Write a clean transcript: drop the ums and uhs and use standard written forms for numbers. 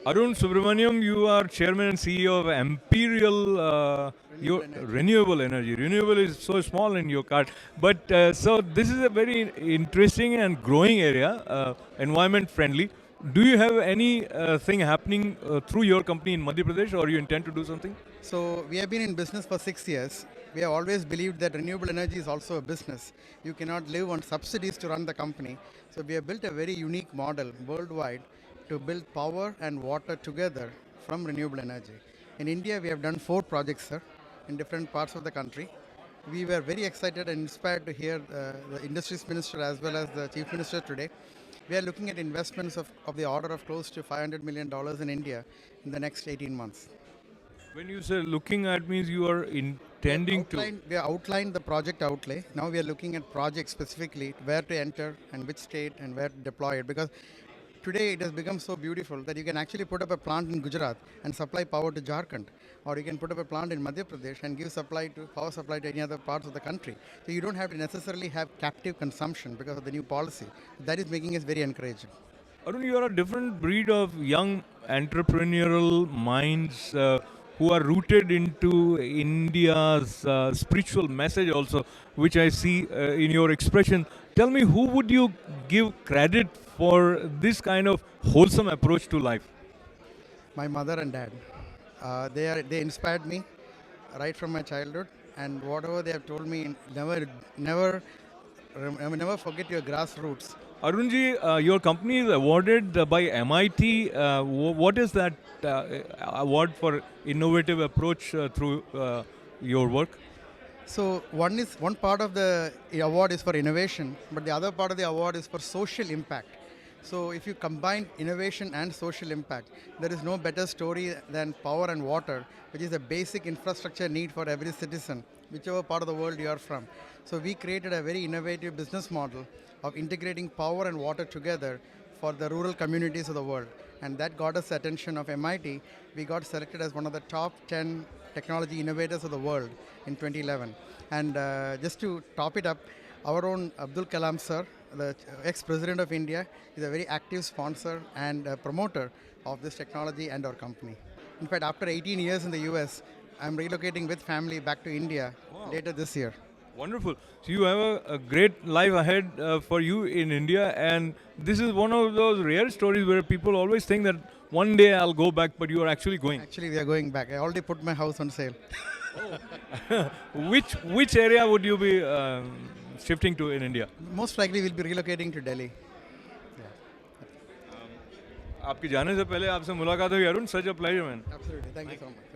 Arun Subramaniam, you are chairman and CEO of Imperial your renewable energy. Renewable is so small in your card, but so this is a very interesting and growing area, environment friendly. Do you have any thing happening through your company in Madhya Pradesh, or you intend to do something? So we have been in business for 6 years. We have always believed that renewable energy is also a business. You cannot live on subsidies to run the company. So we have built a very unique model worldwide to build power and water together from renewable energy. In India, we have done 4 projects, sir, in different parts of the country. We were very excited and inspired to hear the industries minister as well as the chief minister today. We are looking at investments of the order of close to $500 million in India in the next 18 months. When you say looking at means you are intending to. We have outlined the project outlay. Now we are looking at projects specifically, where to enter and which state and where to deploy it. Because today it has become so beautiful that you can actually put up a plant in Gujarat and supply power to Jharkhand, or you can put up a plant in Madhya Pradesh and give power supply to any other parts of the country. So you don't have to necessarily have captive consumption because of the new policy. That is making us very encouraging. Arun, you are a different breed of young entrepreneurial minds who are rooted into India's spiritual message, also, which I see in your expression. Tell me, who would you give credit for this kind of wholesome approach to life? My mother and dad, they inspired me right from my childhood, and whatever they have told me, never forget your grassroots. Arunji, your company is awarded by MIT. What is that award for innovative approach through your work? So one part of the award is for innovation, but the other part of the award is for social impact. So if you combine innovation and social impact, there is no better story than power and water, which is a basic infrastructure need for every citizen, whichever part of the world you are from. So we created a very innovative business model of integrating power and water together for the rural communities of the world. And that got us the attention of MIT. We got selected as one of the top 10 technology innovators of the world in 2011. And just to top it up, our own Abdul Kalam sir, the ex-president of India, is a very active sponsor and promoter of this technology and our company. In fact, after 18 years in the US, I'm relocating with family back to India later this year. Wonderful. So you have a great life ahead for you in India, and this is one of those rare stories where people always think that one day I'll go back, but you are actually going. Actually, we are going back. I already put my house on sale. Which area would you be shifting to in India? Most likely, we'll be relocating to Delhi. आपकी जाने से पहले आपसे मुलाकात हुई Arun, such a pleasure man. Absolutely. Thank you so much.